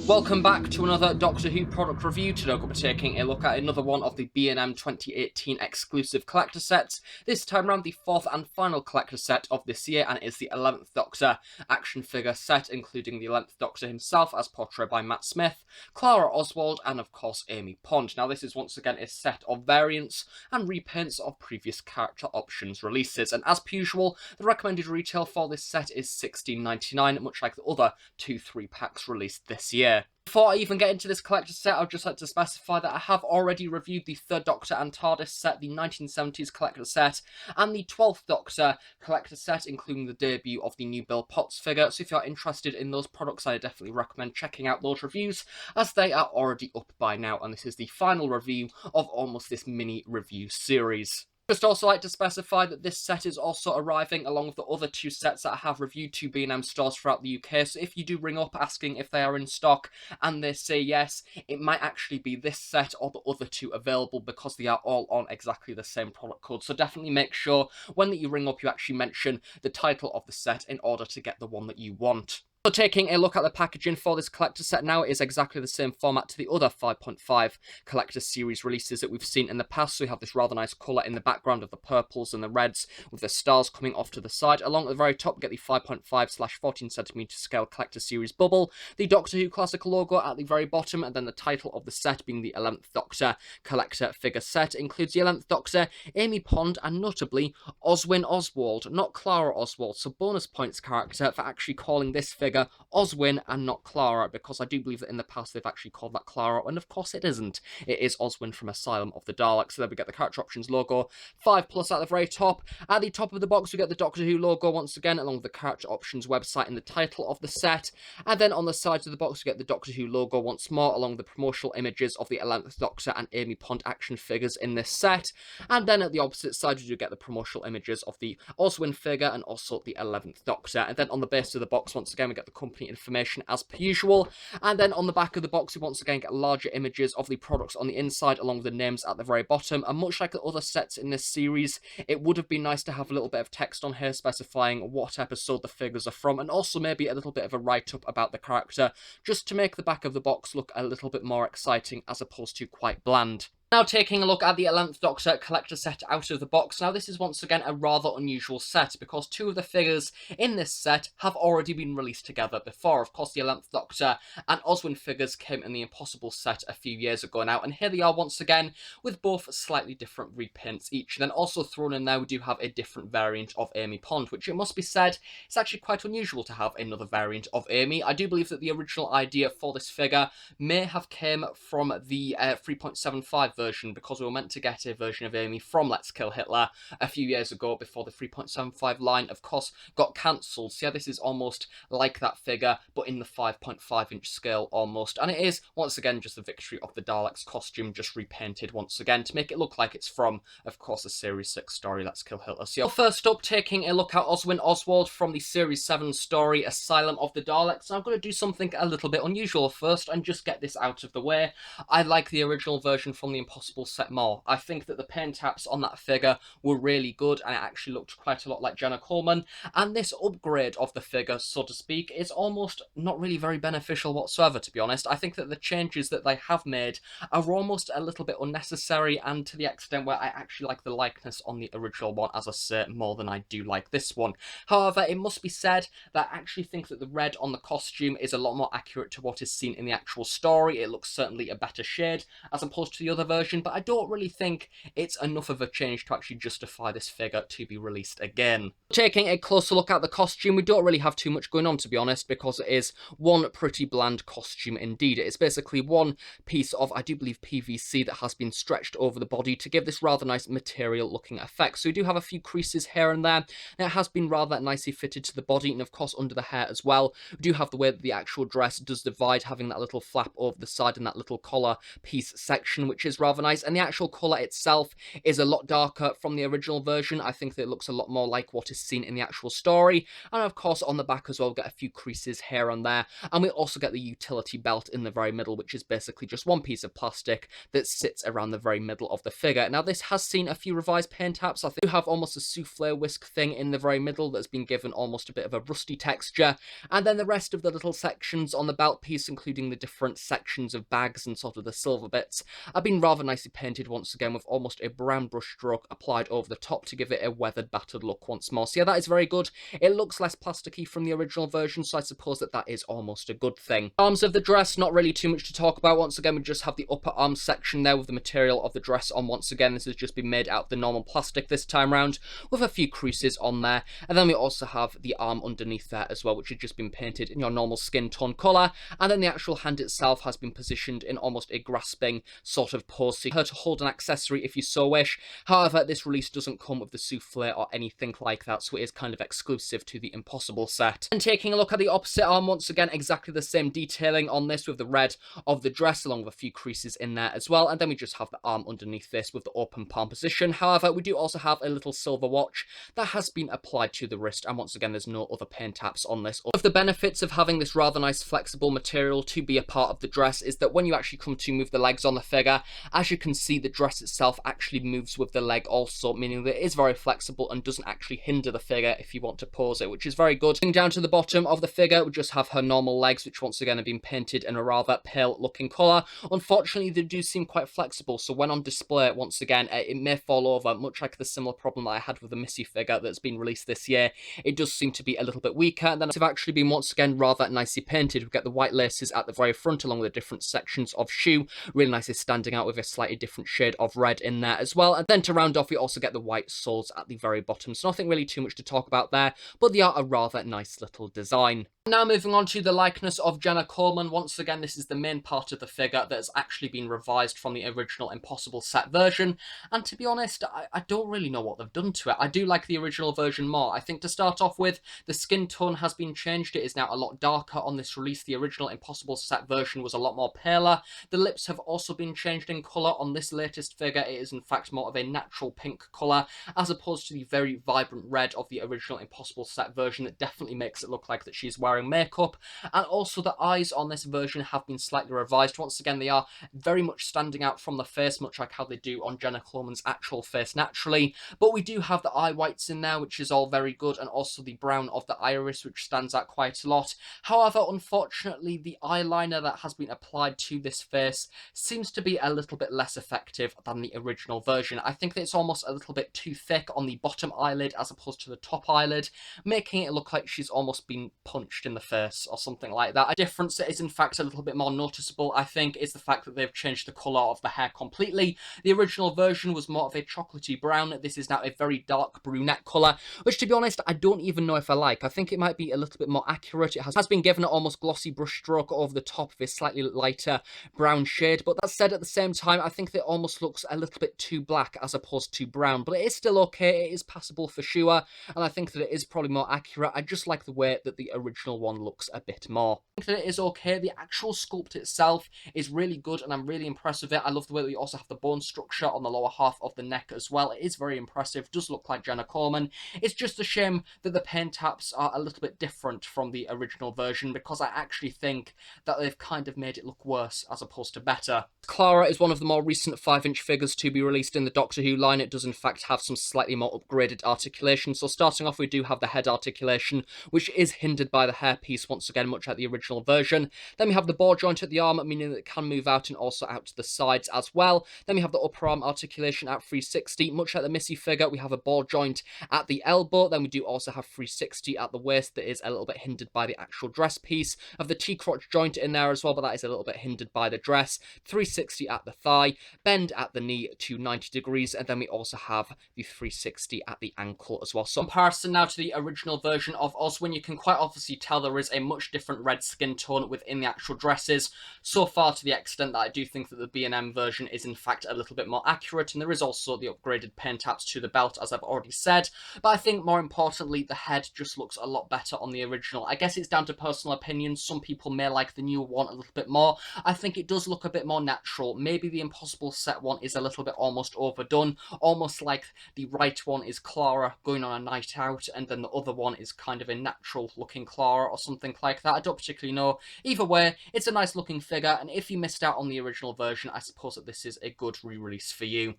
Welcome back to another Doctor Who product review. Today we're taking a look at another one of the B&M 2018 exclusive collector sets. This time around the fourth and final collector set of this year, and it is the 11th Doctor action figure set, including the 11th Doctor himself as portrayed by Matt Smith, Clara Oswald, and of course Amy Pond. Now this is once again a set of variants and repaints of previous character options releases, and as per usual, the recommended retail for this set is $16.99, much like the other 2-3 packs released this year. Before I even get into this collector set, I'd just like to specify that I have already reviewed the 3rd Doctor and TARDIS set, the 1970s collector set, and the 12th Doctor collector set, including the debut of the new Bill Potts figure. So if you're interested in those products, I definitely recommend checking out those reviews, as they are already up by now, and this is the final review of almost this mini review series. Just also like to specify that this set is also arriving along with the other 2 sets that I have reviewed to B&M stores throughout the UK, so if you do ring up asking if they are in stock and they say yes, it might actually be this set or the other 2 available, because they are all on exactly the same product code. So definitely make sure when you ring up you actually mention the title of the set in order to get the one that you want. So taking a look at the packaging for this collector set now, it is exactly the same format to the other 5.5 collector series releases that we've seen in the past. So we have this rather nice colour in the background of the purples and the reds with the stars coming off to the side. Along at the very top, we get the 5.5/14cm scale collector series bubble, the Doctor Who classical logo at the very bottom, and then the title of the set being the 11th Doctor collector figure set. It includes the 11th Doctor, Amy Pond, and notably Oswin Oswald, not Clara Oswald. So bonus points character for actually calling this figure Oswin and not Clara, because I do believe that in the past they've actually called that Clara, and of course it isn't. It is Oswin from Asylum of the Daleks. So there we get the character options logo, 5+ at the very top. At the top of the box we get the Doctor Who logo once again, along with the character options website and the title of the set. And then on the sides of the box we get the Doctor Who logo once more, along with the promotional images of the 11th Doctor and Amy Pond action figures in this set. And then at the opposite side we do get the promotional images of the Oswin figure and also the 11th Doctor. And then on the base of the box once again we get the company information as per usual, and then on the back of the box we once again get larger images of the products on the inside along with the names at the very bottom. And much like the other sets in this series, it would have been nice to have a little bit of text on here specifying what episode the figures are from, and also maybe a little bit of a write-up about the character, just to make the back of the box look a little bit more exciting as opposed to quite bland. Now taking a look at the 11th Doctor collector set out of the box. Now this is once again a rather unusual set, because 2 of the figures in this set have already been released together before. Of course the 11th Doctor and Oswin figures came in the Impossible set a few years ago now, and here they are once again with both slightly different repaints each. And then also thrown in there we do have a different variant of Amy Pond, which it must be said it's actually quite unusual to have another variant of Amy. I do believe that the original idea for this figure may have came from the 3.75 version, because we were meant to get a version of Amy from Let's Kill Hitler a few years ago before the 3.75 line of course got cancelled. So yeah, this is almost like that figure but in the 5.5-inch scale almost, and it is once again just the Victory of the Daleks costume just repainted once again to make it look like it's from of course the Series 6 story Let's Kill Hitler. So yeah, first up, taking a look at Oswin Oswald from the Series 7 story Asylum of the Daleks. I'm going to do something a little bit unusual first and just get this out of the way. I like the original version from the Impossible set more. I think that the paint taps on that figure were really good, and it actually looked quite a lot like Jenna Coleman, and this upgrade of the figure, so to speak, is almost not really very beneficial whatsoever, to be honest. I think that the changes that they have made are almost a little bit unnecessary, and to the extent where I actually like the likeness on the original one, as I say, more than I do like this one. However, it must be said that I actually think that the red on the costume is a lot more accurate to what is seen in the actual story. It looks certainly a better shade as opposed to the other version, but I don't really think it's enough of a change to actually justify this figure to be released again. Taking a closer look at the costume, we don't really have too much going on, to be honest, because it is one pretty bland costume indeed. It's basically one piece of, I do believe, PVC that has been stretched over the body to give this rather nice material looking effect. So we do have a few creases here and there, and it has been rather nicely fitted to the body, and of course under the hair as well. We do have the way that the actual dress does divide, having that little flap over the side and that little collar piece section, which is rather nice, and the actual colour itself is a lot darker from the original version. I think that it looks a lot more like what is seen in the actual story, and of course on the back as well, we get a few creases here and there, and we also get the utility belt in the very middle, which is basically just one piece of plastic that sits around the very middle of the figure. Now, this has seen a few revised paint apps. I think you have almost a souffle whisk thing in the very middle that's been given almost a bit of a rusty texture, and then the rest of the little sections on the belt piece, including the different sections of bags and sort of the silver bits, have been rather nicely painted once again with almost a brown brush stroke applied over the top to give it a weathered, battered look once more. So yeah, that is very good. It looks less plasticky from the original version, so I suppose that is almost a good thing. Arms of the dress, not really too much to talk about. Once again, we just have the upper arm section there with the material of the dress on. Once again, this has just been made out of the normal plastic this time round, with a few creases on there. And then we also have the arm underneath there as well, which has just been painted in your normal skin tone colour. And then the actual hand itself has been positioned in almost a grasping sort of pose, so her to hold an accessory if you so wish. However, this release doesn't come with the souffle or anything like that, so it is kind of exclusive to the Impossible set. And taking a look at the opposite arm, once again, exactly the same detailing on this with the red of the dress, along with a few creases in there as well. And then we just have the arm underneath this with the open palm position. However, we do also have a little silver watch that has been applied to the wrist, and once again, there's no other paint apps on this. One of the benefits of having this rather nice flexible material to be a part of the dress is that when you actually come to move the legs on the figure, as you can see, the dress itself actually moves with the leg also, meaning that it is very flexible and doesn't actually hinder the figure if you want to pose it, which is very good. Going down to the bottom of the figure, we just have her normal legs, which once again have been painted in a rather pale looking colour. Unfortunately, they do seem quite flexible, so when on display, once again, it may fall over, much like the similar problem that I had with the Missy figure that's been released this year. It does seem to be a little bit weaker, and then it's actually been once again rather nicely painted. We get the white laces at the very front along with the different sections of shoe, really nicely standing out with a slightly different shade of red in there as well. And then to round off, we also get the white soles at the very bottom, so nothing really too much to talk about there, but they are a rather nice little design. Now moving on to the likeness of Jenna Coleman. Once again, this is the main part of the figure that has actually been revised from the original Impossible set version, and to be honest, I don't really know what they've done to it. I do like the original version more. I think to start off with, the skin tone has been changed. It is now a lot darker on this release. The original Impossible set version was a lot more paler. The lips have also been changed in colour. On this latest figure, it is in fact more of a natural pink colour, as opposed to the very vibrant red of the original Impossible set version that definitely makes it look like that she's wearing makeup. And also the eyes on this version have been slightly revised. Once again, they are very much standing out from the face, much like how they do on Jenna Coleman's actual face naturally. But we do have the eye whites in there, which is all very good, and also the brown of the iris, which stands out quite a lot. However, unfortunately, the eyeliner that has been applied to this face seems to be a little bit less effective than the original version. I think that it's almost a little bit too thick on the bottom eyelid as opposed to the top eyelid, making it look like she's almost been punched in the face or something like that. A difference that is in fact a little bit more noticeable, I think, is the fact that they've changed the colour of the hair completely. The original version was more of a chocolatey brown. This is now a very dark brunette colour, which to be honest, I don't even know if I like. I think it might be a little bit more accurate. It has been given an almost glossy brush stroke over the top of a slightly lighter brown shade, but that said, at the same time, I think that it almost looks a little bit too black as opposed to brown, but it is still okay. It is passable for sure, and I think that it is probably more accurate. I just like the way that the original one looks a bit more. I think that it is okay. The actual sculpt itself is really good, and I'm really impressed with it. I love the way that we also have the bone structure on the lower half of the neck as well. It is very impressive. Does look like Jenna Coleman. It's just a shame that the paint apps are a little bit different from the original version, because I actually think that they've kind of made it look worse as opposed to better. Clara is one of the more recent 5-inch figures to be released in the Doctor Who line. It does in fact have some slightly more upgraded articulation. So starting off, we do have the head articulation, which is hindered by the hairpiece, once again, much like the original version. Then we have the ball joint at the arm, meaning that it can move out and also out to the sides as well. Then we have the upper arm articulation at 360. Much like the Missy figure, we have a ball joint at the elbow. Then we do also have 360 at the waist that is a little bit hindered by the actual dress piece. Of the T-crotch joint in there as well, but that is a little bit hindered by the dress. 360 at the thigh, bend at the knee to 90 degrees, and then we also have the 360 at the ankle as well. So in comparison now to the original version of Oswin, you can quite obviously tell there is a much different red skin tone within the actual dresses, so far to the extent that I do think that the B&M version is in fact a little bit more accurate, and there is also the upgraded paint apps to the belt, as I've already said. But I think more importantly, the head just looks a lot better on the original. I guess it's down to personal opinion. Some people may like the new one a little bit more. I think it does look a bit more natural. Maybe the Impossible Set one is a little bit almost overdone, almost like the right one is Clara going on a night out, and then the other one is kind of a natural looking Clara or something like that. I don't particularly know. Either way, it's a nice looking figure, and if you missed out on the original version, I suppose that this is a good re-release for you.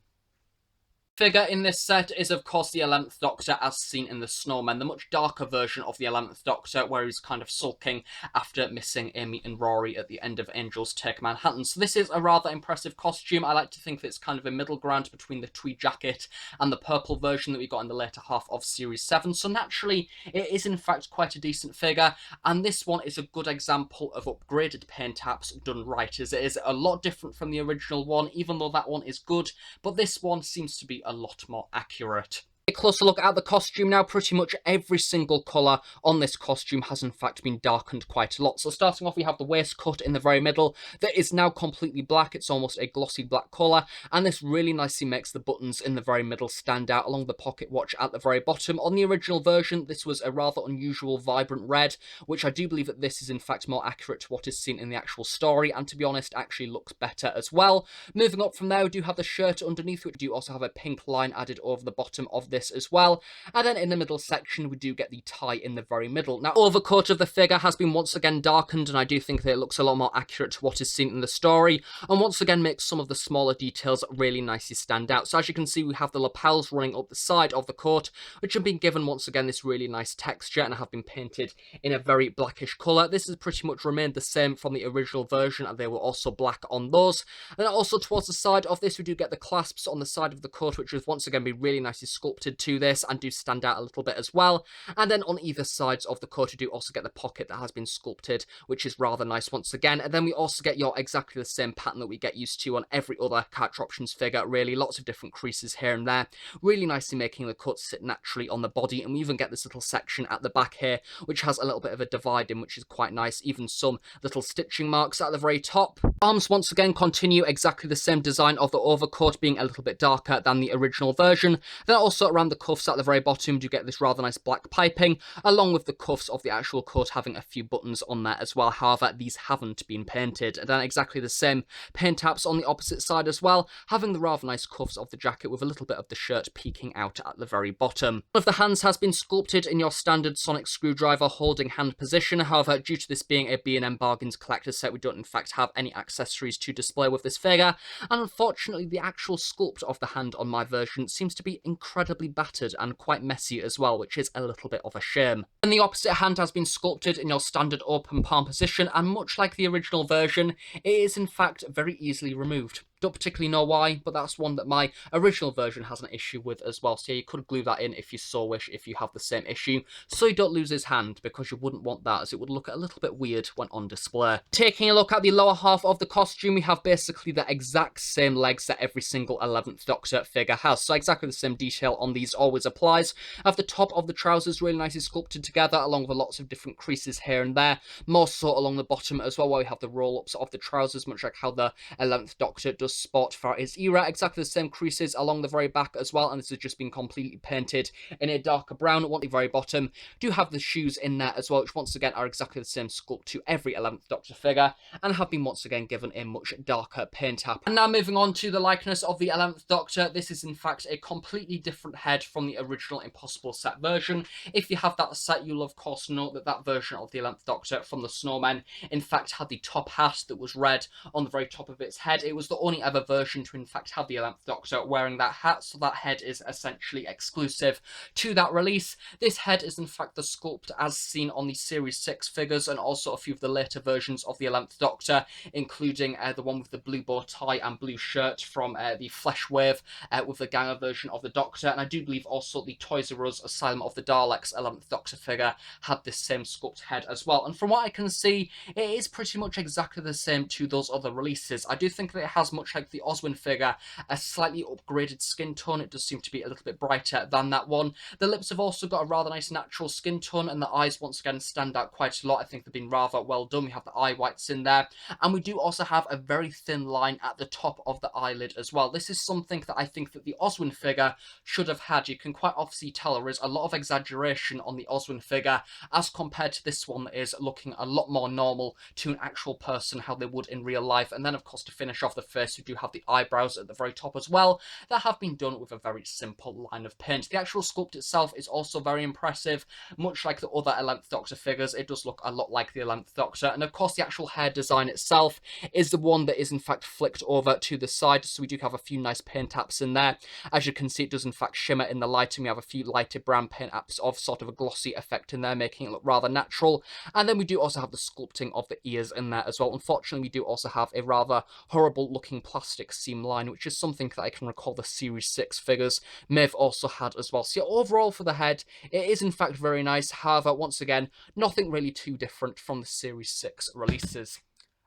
Figure in this set is, of course, the 11th Doctor as seen in The Snowman, the much darker version of the 11th Doctor, where he's kind of sulking after missing Amy and Rory at the end of Angels Take Manhattan. So this is a rather impressive costume. I like to think that it's kind of a middle ground between the tweed jacket and the purple version that we got in the later half of Series 7. So naturally, it is in fact quite a decent figure, and this one is a good example of upgraded paint apps done right, as it is a lot different from the original one, even though that one is good, but this one seems to be a lot more accurate. A closer look at the costume now. Pretty much every single colour on this costume has in fact been darkened quite a lot. So starting off, we have the waistcoat in the very middle that is now completely black. It's almost a glossy black colour, and this really nicely makes the buttons in the very middle stand out along the pocket watch at the very bottom. On the original version, this was a rather unusual vibrant red, which I do believe that this is in fact more accurate to what is seen in the actual story, and to be honest, actually looks better as well. Moving up from there, we do have the shirt underneath, which do also have a pink line added over the bottom of this as well, and then in the middle section we do get the tie in the very middle. Now, overcoat of the figure has been once again darkened, and I do think that it looks a lot more accurate to what is seen in the story, and once again makes some of the smaller details really nicely stand out. So as you can see, we have the lapels running up the side of the coat, which have been given once again this really nice texture and have been painted in a very blackish colour. This has pretty much remained the same from the original version, and they were also black on those. And then also towards the side of this, we do get the clasps on the side of the coat, which has once again been really nicely sculpted to this and do stand out a little bit as well. And then on either sides of the coat, we do also get the pocket that has been sculpted, which is rather nice once again. And then we also get your exactly the same pattern that we get used to on every other character options figure, really. Lots of different creases here and there, really nicely making the cut sit naturally on the body. And we even get this little section at the back here, which has a little bit of a divide in, which is quite nice. Even some little stitching marks at the very top. Arms once again continue exactly the same design of the overcoat, being a little bit darker than the original version. Then also around the cuffs at the very bottom, you get this rather nice black piping, along with the cuffs of the actual coat having a few buttons on there as well. However, these haven't been painted. And then exactly the same paint apps on the opposite side as well, having the rather nice cuffs of the jacket with a little bit of the shirt peeking out at the very bottom. One of the hands has been sculpted in your standard sonic screwdriver holding hand position. However, due to this being a B&M Bargains collector set, we don't in fact have any accessories to display with this figure, and unfortunately the actual sculpt of the hand on my version seems to be incredibly battered and quite messy as well, which is a little bit of a shame. And the opposite hand has been sculpted in your standard open palm position, and much like the original version, it is in fact very easily removed. Don't particularly know why, but that's one that my original version has an issue with as well. So yeah, you could glue that in if you so wish, if you have the same issue, so you don't lose his hand, because you wouldn't want that, as it would look a little bit weird when on display. Taking a look at the lower half of the costume, we have basically the exact same legs that every single 11th Doctor figure has. So exactly the same detail on these always applies. At the top of the trousers, really nicely sculpted together, along with lots of different creases here and there. More so along the bottom as well, where we have the roll-ups of the trousers, much like how the 11th Doctor does sport for his era. Exactly the same creases along the very back as well, and this has just been completely painted in a darker brown. At the very bottom, do have the shoes in there as well, which once again are exactly the same sculpt to every 11th Doctor figure, and have been once again given a much darker paint app. And now moving on to the likeness of the 11th Doctor, this is in fact a completely different head from the original Impossible Set version. If you have that set, you'll of course know that that version of the 11th Doctor from the Snowman in fact had the top hat that was red on the very top of its head. It was the only ever version to in fact have the 11th Doctor wearing that hat, so that head is essentially exclusive to that release. This head is in fact the sculpt as seen on the Series 6 figures, and also a few of the later versions of the 11th Doctor, including the one with the blue bow tie and blue shirt from the Flesh Wave with the Ganger version of the Doctor. And I do believe also the Toys R Us Asylum of the Daleks 11th Doctor figure had this same sculpt head as well. And from what I can see, it is pretty much exactly the same to those other releases. I do think that it has, much like the Oswin figure, a slightly upgraded skin tone. It does seem to be a little bit brighter than that one. The lips have also got a rather nice natural skin tone, and the eyes once again stand out quite a lot. I think they've been rather well done. We have the eye whites in there, and we do also have a very thin line at the top of the eyelid as well. This is something that I think that the Oswin figure should have had. You can quite obviously tell there is a lot of exaggeration on the Oswin figure as compared to this one that is looking a lot more normal to an actual person, how they would in real life. And then of course, to finish off the face, face. We do have the eyebrows at the very top as well that have been done with a very simple line of paint. The actual sculpt itself is also very impressive. Much like the other 11th Doctor figures, it does look a lot like the 11th Doctor. And of course, the actual hair design itself is the one that is in fact flicked over to the side. So we do have a few nice paint apps in there. As you can see, it does in fact shimmer in the lighting. We have a few lighted brown paint apps of sort of a glossy effect in there, making it look rather natural. And then we do also have the sculpting of the ears in there as well. Unfortunately, we do also have a rather horrible looking plastic seam line, which is something that I can recall the Series 6 figures may have also had as well. So yeah, overall for the head, it is in fact very nice. However, once again, nothing really too different from the Series 6 releases.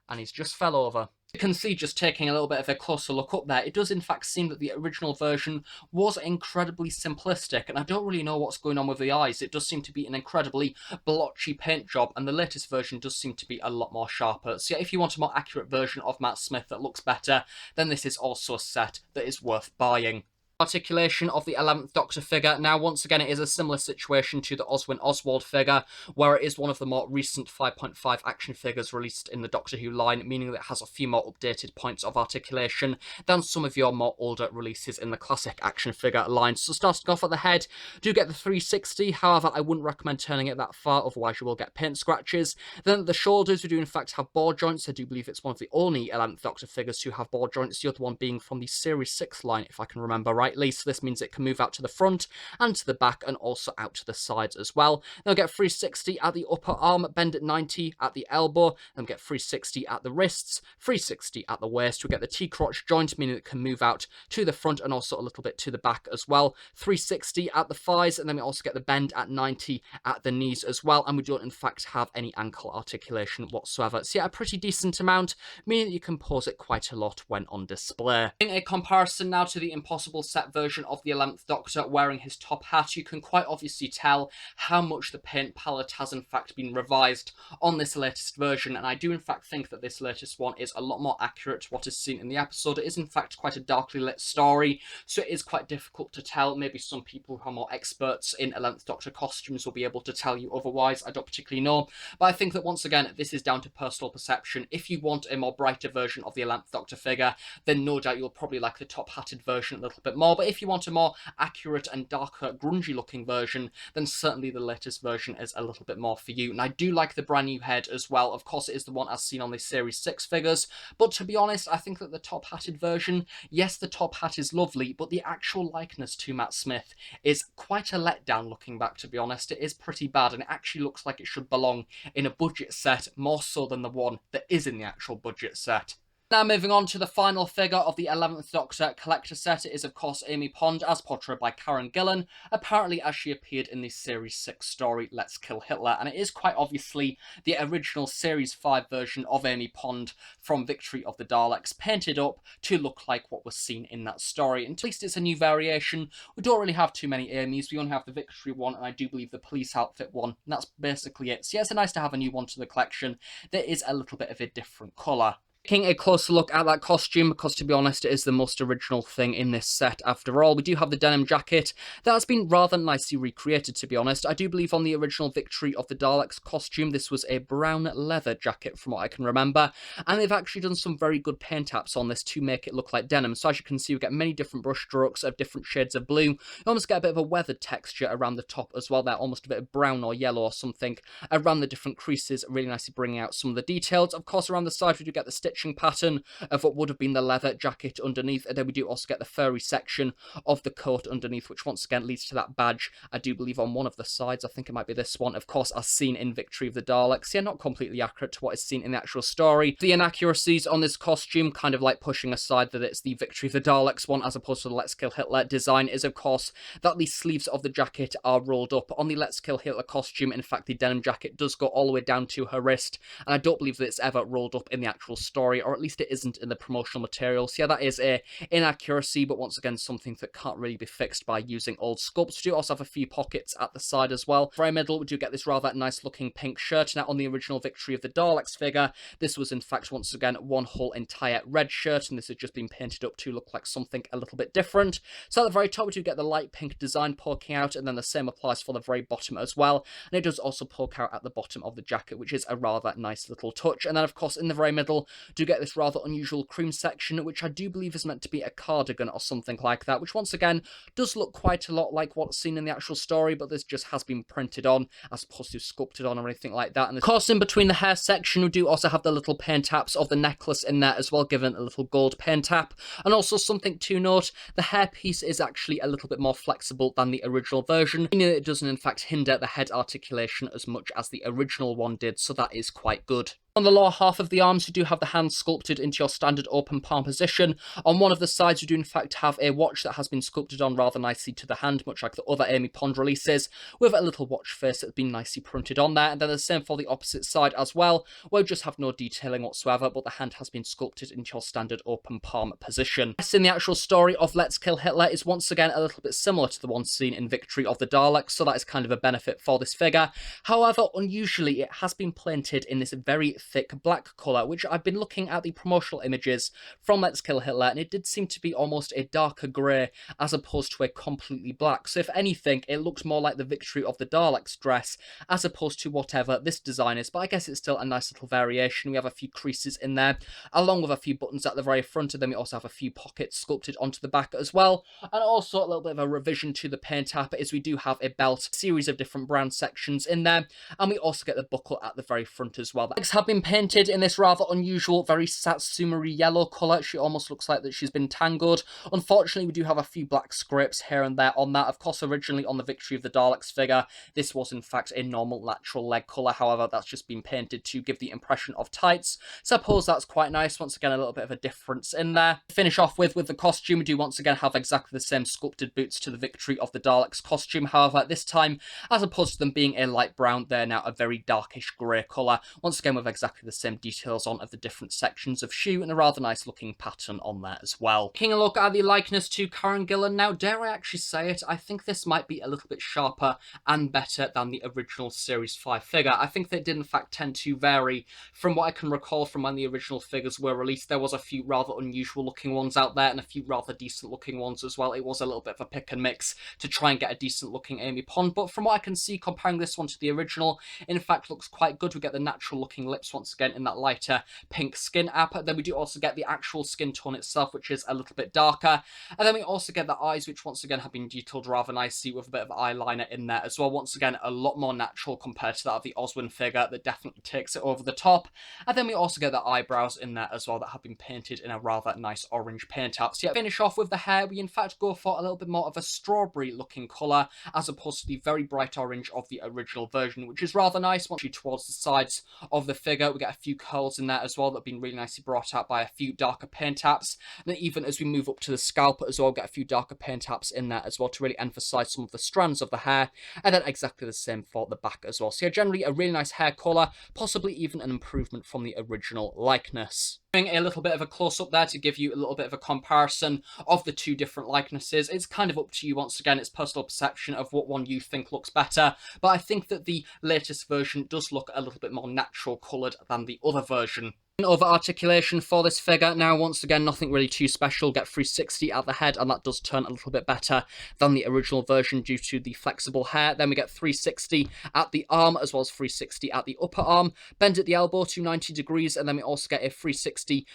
And he's just fell over. You can see, just taking a little bit of a closer look up there, it does in fact seem that the original version was incredibly simplistic, and I don't really know what's going on with the eyes. It does seem to be an incredibly blotchy paint job, and the latest version does seem to be a lot more sharper. So yeah, if you want a more accurate version of Matt Smith that looks better, then this is also a set that is worth buying. Articulation of the 11th Doctor figure. Now, once again, it is a similar situation to the Oswin Oswald figure, where it is one of the more recent 5.5 action figures released in the Doctor Who line, meaning that it has a few more updated points of articulation than some of your more older releases in the classic action figure line. So starting off at the head, do get the 360, however, I wouldn't recommend turning it that far, otherwise you will get paint scratches. Then at the shoulders, we do in fact have ball joints. I do believe it's one of the only 11th Doctor figures to have ball joints, the other one being from the Series 6 line, if I can remember right. So this means it can move out to the front and to the back and also out to the sides as well. Then we'll get 360 at the upper arm, bend at 90 at the elbow, then we'll get 360 at the wrists, 360 at the waist. We'll get the T-crotch joint, meaning it can move out to the front and also a little bit to the back as well. 360 at the thighs, and then we also get the bend at 90 at the knees as well, and we don't in fact have any ankle articulation whatsoever. So yeah, a pretty decent amount, meaning that you can pause it quite a lot when on display. In a comparison now to the Impossible set version of the 11th Doctor wearing his top hat, you can quite obviously tell how much the paint palette has in fact been revised on this latest version, and I do in fact think that this latest one is a lot more accurate to what is seen in the episode. It is in fact quite a darkly lit story, so it is quite difficult to tell. Maybe some people who are more experts in 11th Doctor costumes will be able to tell you otherwise. I don't particularly know, but I think that once again this is down to personal perception. If you want a more brighter version of the 11th Doctor figure, then no doubt you'll probably like the top hatted version a little bit more, but if you want a more accurate and darker, grungy looking version, then certainly the latest version is a little bit more for you. And I do like the brand new head as well. Of course, it is the one as seen on the Series 6 figures, but to be honest, I think that the top hatted version, yes, the top hat is lovely, but the actual likeness to Matt Smith is quite a letdown looking back, to be honest. It is pretty bad, and it actually looks like it should belong in a budget set, more so than the one that is in the actual budget set. Now moving on to the final figure of the 11th Doctor collector set, it is of course Amy Pond, as portrayed by Karen Gillan, apparently as she appeared in the Series 6 story Let's Kill Hitler, and it is quite obviously the original Series 5 version of Amy Pond from Victory of the Daleks, painted up to look like what was seen in that story. And at least it's a new variation. We don't really have too many Amy's, we only have the Victory one, and I do believe the police outfit one, and that's basically it. So yeah, it's nice to have a new one to the collection that is a little bit of a different colour. Taking a closer look at that costume, because to be honest, it is the most original thing in this set after all. We do have the denim jacket that has been rather nicely recreated, to be honest. I do believe on the original Victory of the Daleks costume, this was a brown leather jacket from what I can remember, and they've actually done some very good paint apps on this to make it look like denim. So as you can see, we get many different brush strokes of different shades of blue. You almost get a bit of a weathered texture around the top as well there, almost a bit of brown or yellow or something around the different creases, really nicely bringing out some of the details. Of course, around the side, we do get the stitching pattern of what would have been the leather jacket underneath, and then we do also get the furry section of the coat underneath, which once again leads to that badge, I do believe on one of the sides. I think it might be this one, of course, as seen in Victory of the Daleks. Yeah, not completely accurate to what is seen in the actual story. The inaccuracies on this costume, kind of like pushing aside that it's the Victory of the Daleks one as opposed to the Let's Kill Hitler design, is of course that the sleeves of the jacket are rolled up. On the Let's Kill Hitler costume, in fact, the denim jacket does go all the way down to her wrist, and I don't believe that it's ever rolled up in the actual story, or at least it isn't in the promotional materials. So yeah, that is a inaccuracy, but once again, something that can't really be fixed by using old sculpts. We do also have a few pockets at the side as well. Very middle, we do get this rather nice looking pink shirt. Now on the original Victory of the Daleks figure, this was in fact once again one whole entire red shirt, and this has just been painted up to look like something a little bit different. So at the very top, we do get the light pink design poking out, and then the same applies for the very bottom as well. And it does also poke out at the bottom of the jacket, which is a rather nice little touch. And then of course in the very middle, do get this rather unusual cream section, which I do believe is meant to be a cardigan or something like that, which once again does look quite a lot like what's seen in the actual story, but this just has been printed on as opposed to sculpted on or anything like that. And of course, in between the hair section, we do also have the little paint taps of the necklace in there as well, given a little gold paint tap. And also something to note, the hairpiece is actually a little bit more flexible than the original version, meaning that it doesn't in fact hinder the head articulation as much as the original one did, so that is quite good. On the lower half of the arms, you do have the hands sculpted into your standard open palm position. On one of the sides, you do in fact have a watch that has been sculpted on rather nicely to the hand, much like the other Amy Pond releases, with a little watch face that's been nicely printed on there. And then the same for the opposite side as well, where you just have no detailing whatsoever, but the hand has been sculpted into your standard open palm position. In the actual story of Let's Kill Hitler is once again a little bit similar to the one seen in Victory of the Daleks, so that is kind of a benefit for this figure. However, unusually, it has been painted in this very thick black colour, which I've been looking at the promotional images from Let's Kill Hitler, and it did seem to be almost a darker grey as opposed to a completely black. So if anything, it looks more like the Victory of the Daleks dress as opposed to whatever this design is, but I guess it's still a nice little variation. We have a few creases in there, along with a few buttons at the very front, and then we also have a few pockets sculpted onto the back as well. And also a little bit of a revision to the paint tap is we do have a belt, series of different brown sections in there, and we also get the buckle at the very front as well. The legs have been painted in this rather unusual, very Satsumari yellow colour. She almost looks like that she's been tangled. Unfortunately, we do have a few black scrapes here and there on that. Of course, originally on the Victory of the Daleks figure, this was in fact a normal natural leg colour. However, that's just been painted to give the impression of tights. So I suppose that's quite nice. Once again, a little bit of a difference in there. To finish off with the costume, we do once again have exactly the same sculpted boots to the Victory of the Daleks costume. However, this time, as opposed to them being a light brown, they're now a very darkish grey colour. Once again, with exactly the same details on of the different sections of shoe and a rather nice looking pattern on there as well. Taking a look at the likeness to Karen Gillan now, dare I actually say it, I think this might be a little bit sharper and better than the original Series 5 figure. I think they did in fact tend to vary from what I can recall from when the original figures were released. There was a few rather unusual looking ones out there and a few rather decent looking ones as well. It was a little bit of a pick and mix to try and get a decent looking Amy Pond, but from what I can see, comparing this one to the original, in fact looks quite good. We get the natural looking lips once again in that lighter pink skin app. Then we do also get the actual skin tone itself, which is a little bit darker. And then we also get the eyes, which once again have been detailed rather nicely with a bit of eyeliner in there as well. Once again, a lot more natural compared to that of the Oswin figure that definitely takes it over the top. And then we also get the eyebrows in there as well that have been painted in a rather nice orange paint app. So yeah, finish off with the hair, we in fact go for a little bit more of a strawberry looking colour as opposed to the very bright orange of the original version, which is rather nice. Once you towards the sides of the figure, we get a few curls in there as well that have been really nicely brought out by a few darker paint taps. And then even as we move up to the scalp as well, get a few darker paint taps in there as well to really emphasize some of the strands of the hair. And then exactly the same for the back as well. So yeah, generally a really nice hair colour, possibly even an improvement from the original likeness. Doing a little bit of a close-up there to give you a little bit of a comparison of the two different likenesses. It's kind of up to you, once again, it's personal perception of what one you think looks better, but I think that the latest version does look a little bit more natural coloured than the other version. Over articulation for this figure, now once again nothing really too special. Get 360 at the head, and that does turn a little bit better than the original version due to the flexible hair. Then we get 360 at the arm as well as 360 at the upper arm. Bend at the elbow to 90 degrees, and then we also get a 360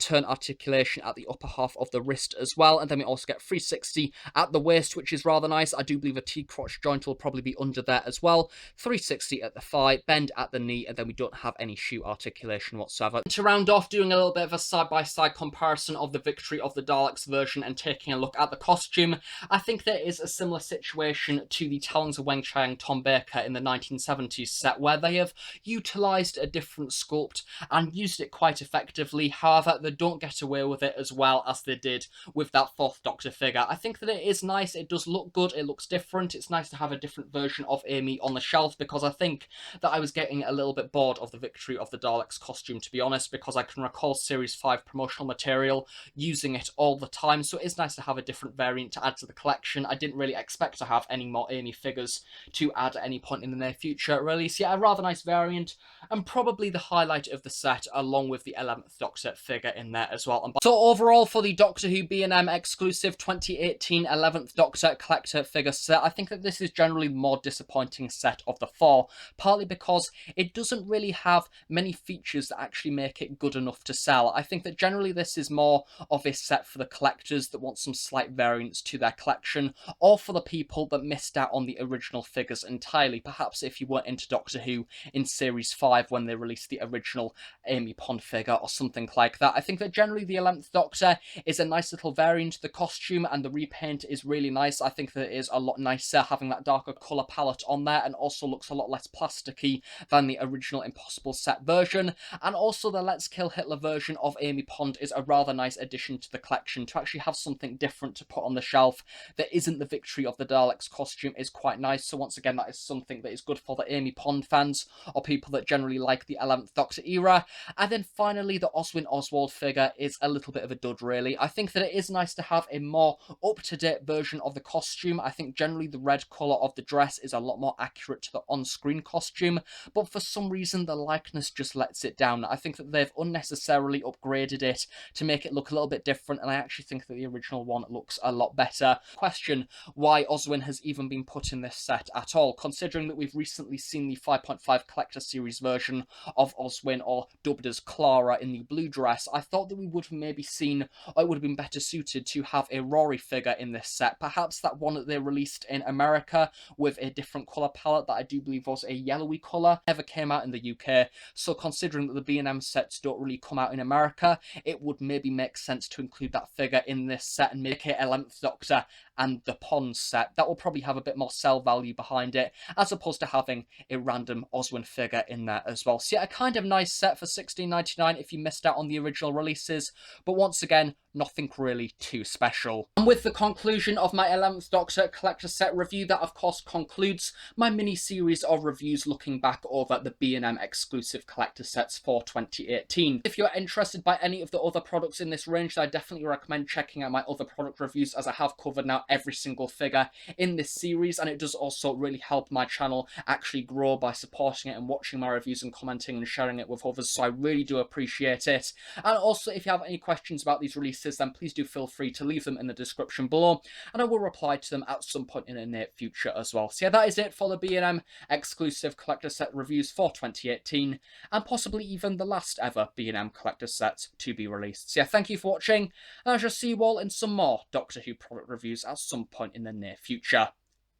turn articulation at the upper half of the wrist as well. And then we also get 360 at the waist, which is rather nice. I do believe a T-crotch joint will probably be under there as well. 360 at the thigh, bend at the knee, and then we don't have any shoe articulation whatsoever. To round off, doing a little bit of a side-by-side comparison of the Victory of the Daleks version and taking a look at the costume, I think there is a similar situation to the Talons of Weng Chiang Tom Baker in the 1970s set, where they have utilised a different sculpt and used it quite effectively. However, they don't get away with it as well as they did with that Fourth Doctor figure. I think that it is nice, it does look good, it looks different. It's nice to have a different version of Amy on the shelf, because I think that I was getting a little bit bored of the Victory of the Daleks costume, to be honest, because I can recall Series 5 promotional material using it all the time, so it is nice to have a different variant to add to the collection. I didn't really expect to have any more Amy figures to add at any point in the near future, really. So yeah, a rather nice variant, and probably the highlight of the set, along with the 11th Doctor figure in there as well. So overall, for the Doctor Who B&M exclusive 2018 11th Doctor collector figure set, I think that this is generally the more disappointing set of the four, partly because it doesn't really have many features that actually actually make it good enough to sell. I think that generally this is more of a set for the collectors that want some slight variance to their collection, or for the people that missed out on the original figures entirely. Perhaps if you weren't into Doctor Who in Series 5 when they released the original Amy Pond figure or something like that. I think that generally the 11th Doctor is a nice little variant to the costume, and the repaint is really nice. I think that it is a lot nicer having that darker colour palette on there, and also looks a lot less plasticky than the original Impossible set version. And also the Let's Kill Hitler version of Amy Pond is a rather nice addition to the collection. To actually have something different to put on the shelf that isn't the Victory of the Daleks costume is quite nice. So once again, that is something that is good for the Amy Pond fans, or people that generally like the 11th Doctor era. And then finally, the Oswin Oswald figure is a little bit of a dud, really. I think that it is nice to have a more up-to-date version of the costume. I think generally the red colour of the dress is a lot more accurate to the on-screen costume, but for some reason the likeness just lets it down. I think that they've unnecessarily upgraded it to make it look a little bit different, and I actually think that the original one looks a lot better. Question why Oswin has even been put in this set at all, considering that we've recently seen the 5.5 Collector Series version of Oswin, or dubbed as Clara, in the blue dress. I thought that we would have maybe seen, or it would have been better suited to have a Rory figure in this set. Perhaps that one that they released in America with a different colour palette that I do believe was a yellowy colour never came out in the UK. So considering that the B&M sets don't really come out in America, it would maybe make sense to include that figure in this set and make it 11th Doctor and the Pond set. That will probably have a bit more sell value behind it, as opposed to having a random Oswin figure in there as well. So yeah, a kind of nice set for $16.99 if you missed out on the original releases, but once again, nothing really too special. And with the conclusion of my 11th Doctor collector set review, that of course concludes my mini-series of reviews looking back over the B&M exclusive collector sets for 2018. If you're interested by any of the other products in this range, I definitely recommend checking out my other product reviews, as I have covered now every single figure in this series, and it does also really help my channel actually grow by supporting it and watching my reviews and commenting and sharing it with others, so I really do appreciate it. And also, if you have any questions about these releases, then please do feel free to leave them in the description below, and I will reply to them at some point in the near future as well. So yeah, that is it for the B&M exclusive collector set reviews for 2018, and possibly even the last ever B&M collector set to be released. So yeah, thank you for watching, and I shall see you all in some more Doctor Who product reviews at some point in the near future.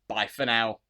Bye for now.